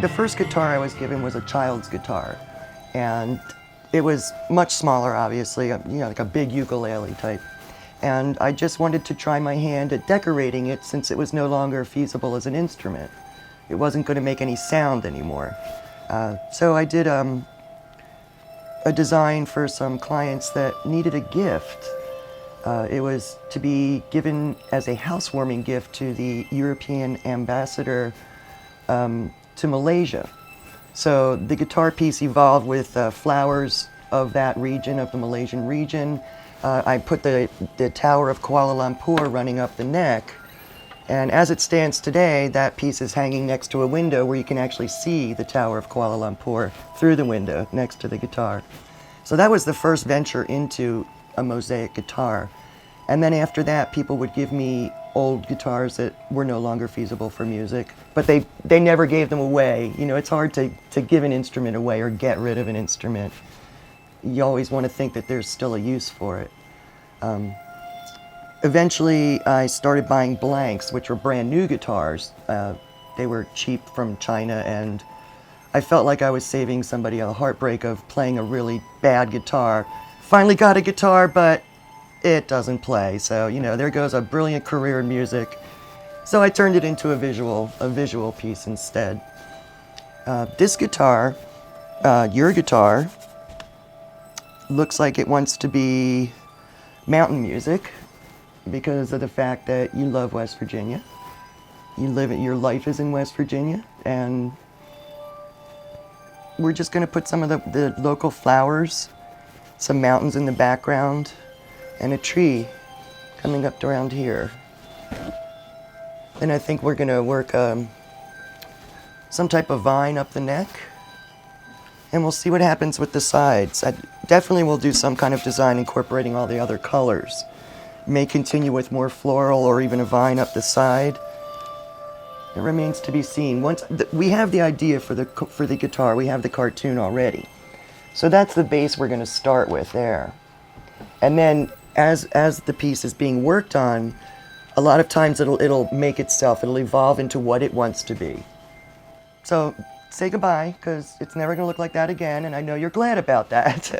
The first guitar I was given was a child's guitar, and it was much smaller, obviously, like a big ukulele type. And I just wanted to try my hand at decorating it since it was no longer feasible as an instrument. It wasn't going to make any sound anymore. So I did a design for some clients that needed a gift. It was to be given as a housewarming gift to the European ambassador to Malaysia. So the guitar piece evolved with flowers of that region, of the Malaysian region. I put the Tower of Kuala Lumpur running up the neck. And as it stands today, that piece is hanging next to a window where you can actually see the Tower of Kuala Lumpur through the window next to the guitar. So that was the first venture into a Mosaic guitar. And then after that, people would give me old guitars that were no longer feasible for music, but they never gave them away. You know, it's hard to give an instrument away or get rid of an instrument. You always want to think that there's still a use for it. Eventually, I started buying blanks, which were brand new guitars. They were cheap from China, and I felt like I was saving somebody a heartbreak of playing a really bad guitar. Finally got a guitar, but it doesn't play. So, you know, there goes a brilliant career in music. So I turned it into a visual piece instead. This guitar, your guitar, looks like it wants to be mountain music because of the fact that you love West Virginia. Your life is in West Virginia, and we're just going to put some of the local flowers, some mountains in the background, and a tree coming up around here. And I think we're going to work some type of vine up the neck, and we'll see what happens with the sides. I definitely will do some kind of design incorporating all the other colors. May continue with more floral or even a vine up the side. It remains to be seen. Once we have the idea for the guitar, we have the cartoon already. So that's the base we're going to start with there. And then as the piece is being worked on, a lot of times it'll make itself, it'll evolve into what it wants to be. So say goodbye, because it's never going to look like that again, and I know you're glad about that.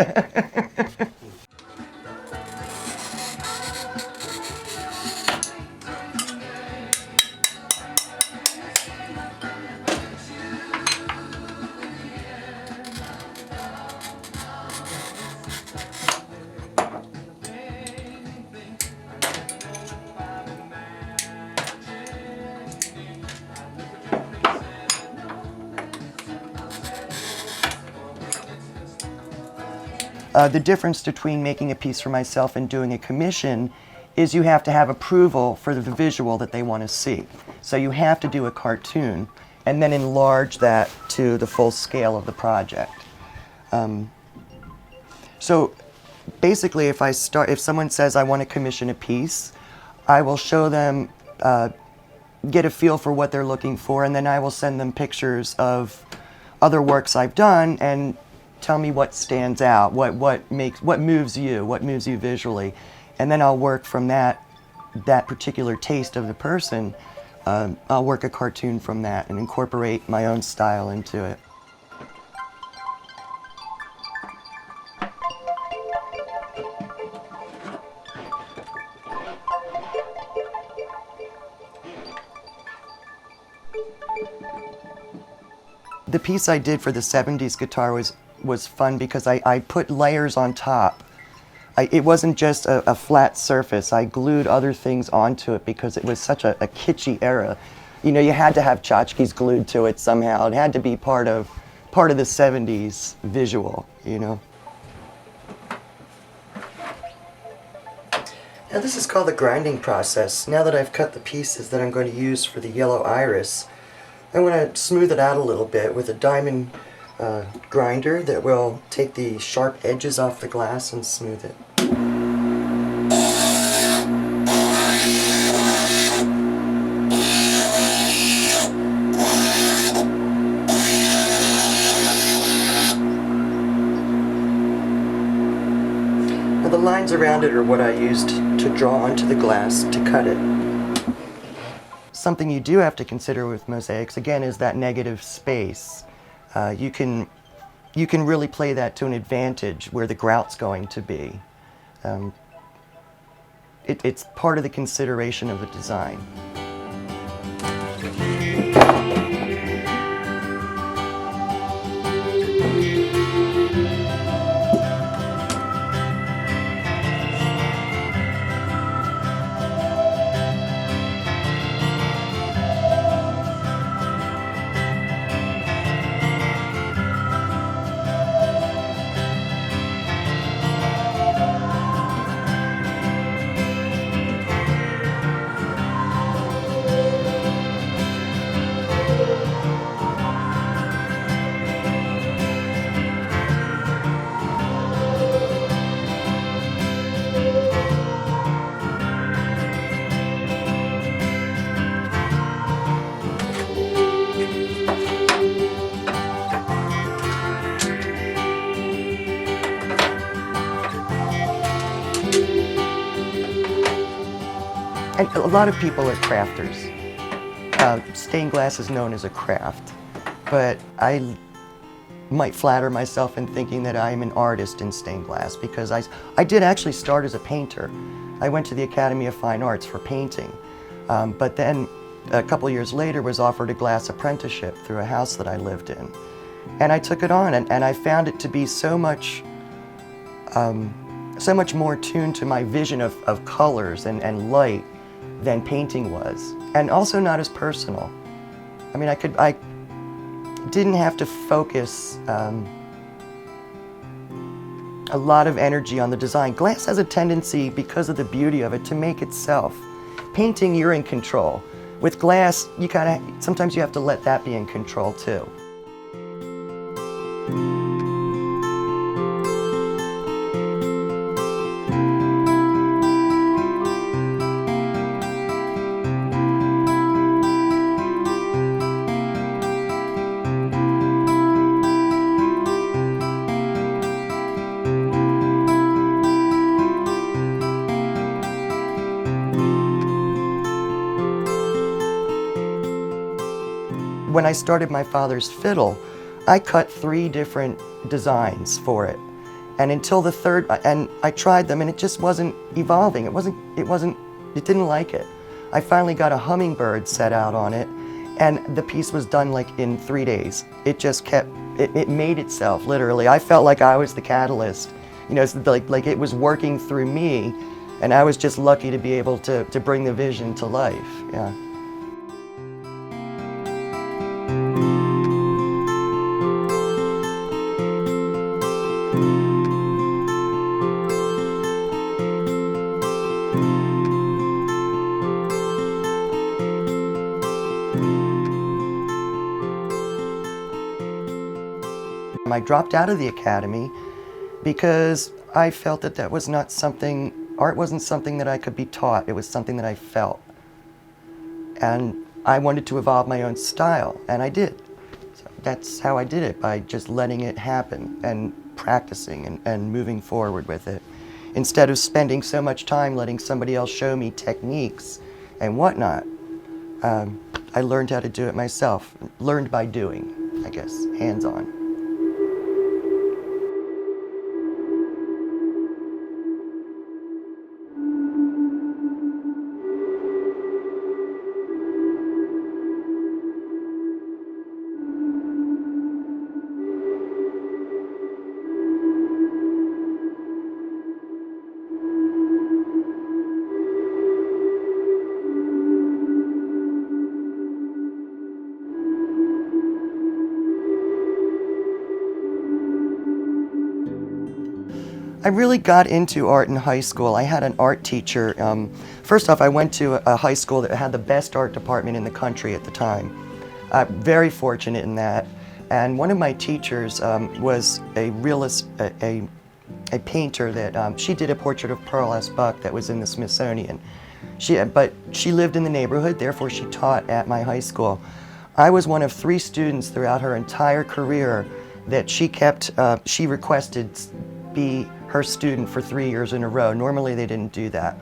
The difference between making a piece for myself and doing a commission is you have to have approval for the visual that they want to see. So you have to do a cartoon and then enlarge that to the full scale of the project. So basically, if someone says I want to commission a piece, I will show them, get a feel for what they're looking for, and then I will send them pictures of other works I've done and tell me what stands out, what moves you visually, and then I'll work from that particular taste of the person. I'll work a cartoon from that and incorporate my own style into it. The piece I did for the 70s guitar was fun because I put layers on top. It wasn't just a flat surface. I glued other things onto it because it was such a kitschy era. You know, you had to have tchotchkes glued to it somehow. It had to be part of the 70s visual, you know. Now this is called the grinding process. Now that I've cut the pieces that I'm going to use for the yellow iris, I want to smooth it out a little bit with a diamond grinder that will take the sharp edges off the glass and smooth it. Now the lines around it are what I used to draw onto the glass to cut it. something you do have to consider with mosaics, again, is that negative space. You can really play that to an advantage where the grout's going to be. It's part of the consideration of the design. And a lot of people are crafters. Stained glass is known as a craft, but I might flatter myself in thinking that I'm an artist in stained glass because I did actually start as a painter. I went to the Academy of Fine Arts for painting, but then a couple years later was offered a glass apprenticeship through a house that I lived in. And I took it on, and I found it to be so much more tuned to my vision of colors and light than painting was, and also not as personal. I mean, I didn't have to focus a lot of energy on the design. Glass has a tendency, because of the beauty of it, to make itself. Painting, you're in control. With glass, sometimes you have to let that be in control too. When I started my father's fiddle, I cut 3 different designs for it. And until the third, and I tried them and it just wasn't evolving. It didn't like it. I finally got a hummingbird set out on it, and the piece was done like in 3 days. It just it made itself, literally. I felt like I was the catalyst. You know, it's like it was working through me, and I was just lucky to be able to bring the vision to life, yeah. I dropped out of the academy because I felt that art wasn't something that I could be taught. It was something that I felt. And I wanted to evolve my own style, and I did. So that's how I did it, by just letting it happen and practicing and moving forward with it. Instead of spending so much time letting somebody else show me techniques and whatnot, I learned how to do it myself. Learned by doing, I guess, hands-on. I really got into art in high school. I had an art teacher. First off, I went to a high school that had the best art department in the country at the time. Very fortunate in that. And one of my teachers was a realist, a painter that, she did a portrait of Pearl S. Buck that was in the Smithsonian. But she lived in the neighborhood, therefore she taught at my high school. I was one of 3 students throughout her entire career that she requested be her student for 3 years in a row. Normally they didn't do that.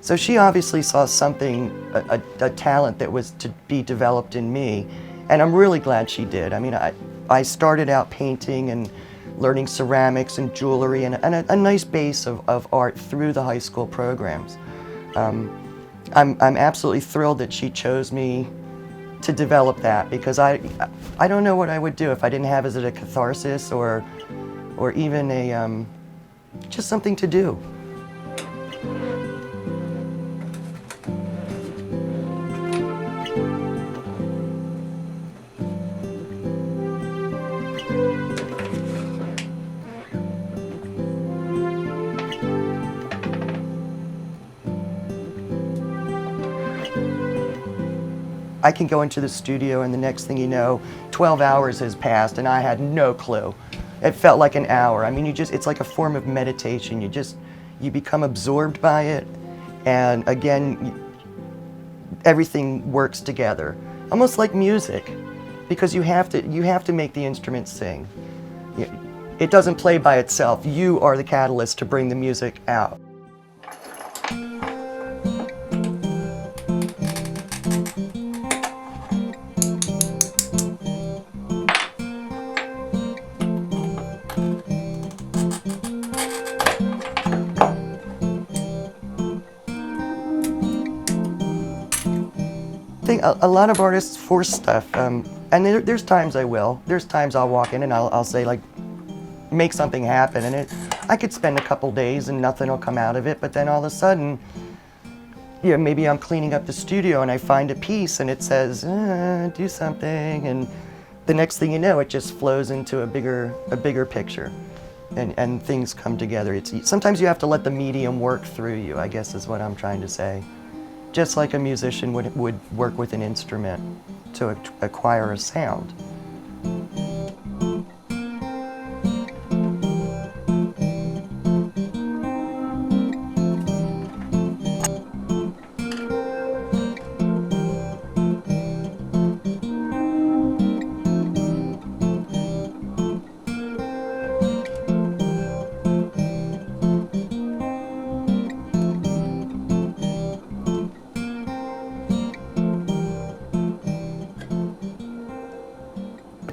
So she obviously saw something, a talent that was to be developed in me, and I'm really glad she did. I mean, I started out painting and learning ceramics and jewelry and a nice base of art through the high school programs. I'm absolutely thrilled that she chose me to develop that, because I don't know what I would do if I didn't have it as a catharsis or even a just something to do. I can go into the studio and the next thing you know, 12 hours has passed and I had no clue. It felt like an hour. I mean, it's like a form of meditation. You become absorbed by it, and again, everything works together. Almost like music, because you have to make the instrument sing. It doesn't play by itself. You are the catalyst to bring the music out. I think a lot of artists force stuff, and there's times I will. There's times I'll walk in and I'll say, like, make something happen, and I could spend a couple days and nothing will come out of it, but then all of a sudden, maybe I'm cleaning up the studio and I find a piece and it says, do something, and the next thing you know, it just flows into a bigger picture, and things come together. Sometimes you have to let the medium work through you, I guess is what I'm trying to say. Just like a musician would work with an instrument to acquire a sound.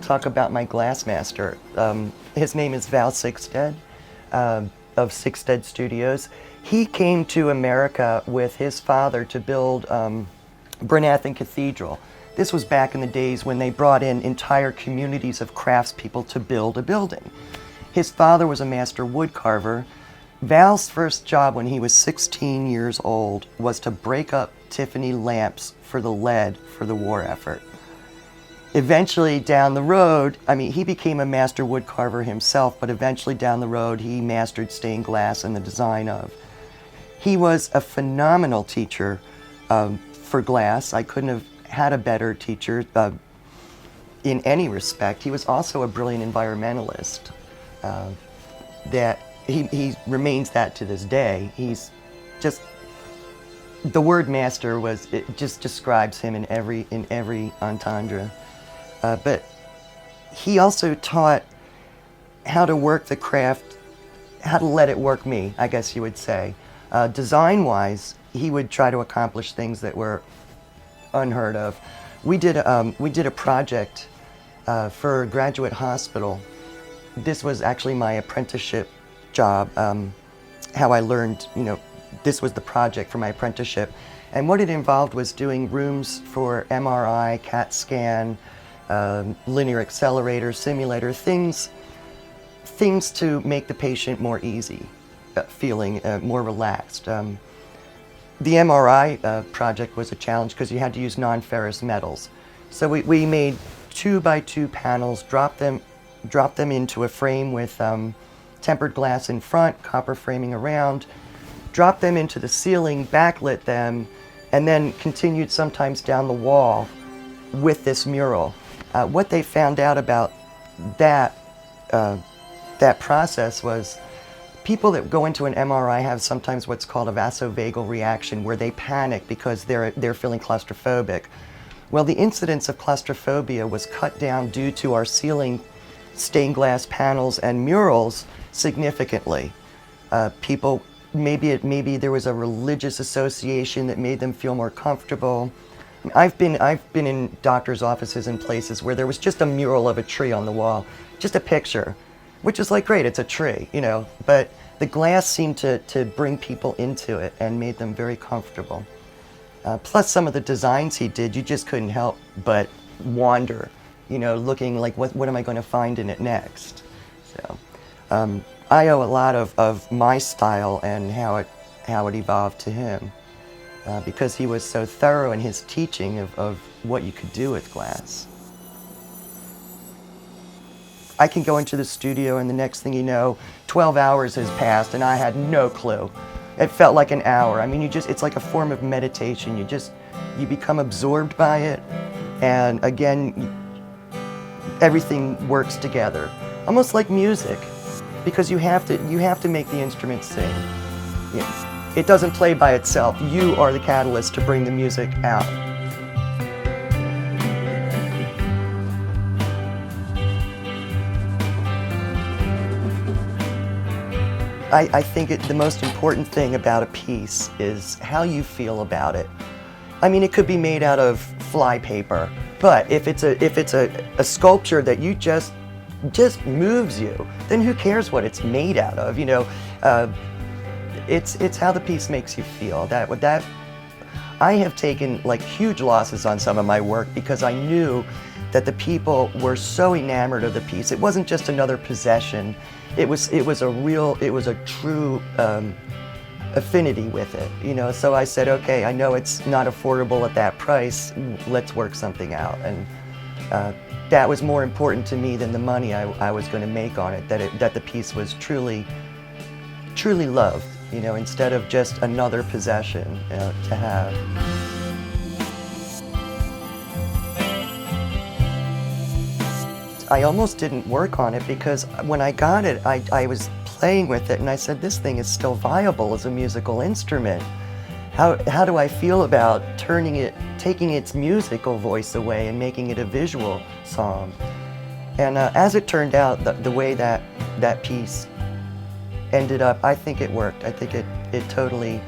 Talk about my glass master. His name is Val Sigstead of Sigstead Studios. He came to America with his father to build Brynathan Cathedral. This was back in the days when they brought in entire communities of craftspeople to build a building. His father was a master wood carver. Val's first job when he was 16 years old was to break up Tiffany lamps for the lead for the war effort. Eventually down the road, I mean, he became a master wood carver himself, but eventually down the road he mastered stained glass and the design of. He was a phenomenal teacher for glass. I couldn't have had a better teacher in any respect. He was also a brilliant environmentalist. That he remains that to this day. He's just, the word master it just describes him in every entendre. But he also taught how to work the craft, how to let it work me, I guess you would say. Design-wise, he would try to accomplish things that were unheard of. We did a project for a graduate hospital. This was actually my apprenticeship job, how I learned, this was the project for my apprenticeship. And what it involved was doing rooms for MRI, CAT scan, linear accelerator, simulator, things to make the patient more easy, feeling more relaxed. The MRI project was a challenge because you had to use non-ferrous metals. So we made 2x2 panels, dropped them into a frame with tempered glass in front, copper framing around, dropped them into the ceiling, backlit them, and then continued sometimes down the wall with this mural. What they found out about that process was people that go into an MRI have sometimes what's called a vasovagal reaction, where they panic because they're feeling claustrophobic. Well, the incidence of claustrophobia was cut down due to our ceiling stained glass panels and murals significantly. People maybe there was a religious association that made them feel more comfortable. I've been in doctors' offices and places where there was just a mural of a tree on the wall, just a picture, which is like, great, it's a tree, you know, but the glass seemed to bring people into it and made them very comfortable. Plus some of the designs he did, you just couldn't help but wander, you know, looking like, what am I going to find in it next? So I owe a lot of my style and how it evolved to him. Because he was so thorough in his teaching of what you could do with glass. I can go into the studio and the next thing you know, 12 hours has passed and I had no clue. It felt like an hour. I mean, it's like a form of meditation. You become absorbed by it, and again, everything works together. Almost like music, because you have to make the instrument sing. Yeah. It doesn't play by itself. You are the catalyst to bring the music out. I think the most important thing about a piece is how you feel about it. I mean, it could be made out of fly paper, but if it's a sculpture that you just moves you, then who cares what it's made out of? You know. It's how the piece makes you feel. That I have taken like huge losses on some of my work because I knew that the people were so enamored of the piece. It wasn't just another possession. It was a true affinity with it. You know, so I said, okay, I know it's not affordable at that price. Let's work something out, and that was more important to me than the money I was going to make on it. That the piece was truly loved. You know, instead of just another possession, you know, to have. I almost didn't work on it because when I got it, I was playing with it and I said, this thing is still viable as a musical instrument. How do I feel about taking its musical voice away and making it a visual song? And as it turned out, the way that piece ended up, I think it worked. I think it totally,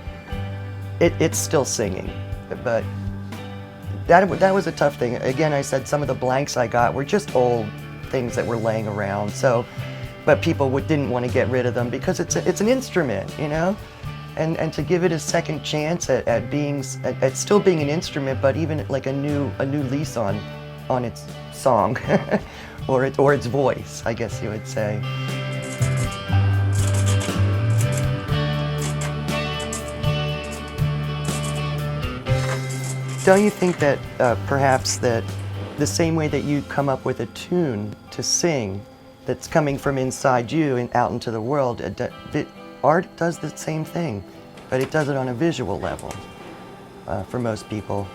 it's still singing, but that was a tough thing. Again, I said some of the blanks I got were just old things that were laying around, so, but people didn't want to get rid of them because it's an instrument, you know, and to give it a second chance at still being an instrument, but even like a new lease on its song, or its voice, I guess you would say. Don't you think that perhaps that the same way that you come up with a tune to sing that's coming from inside you and out into the world, that art does the same thing, but it does it on a visual level for most people?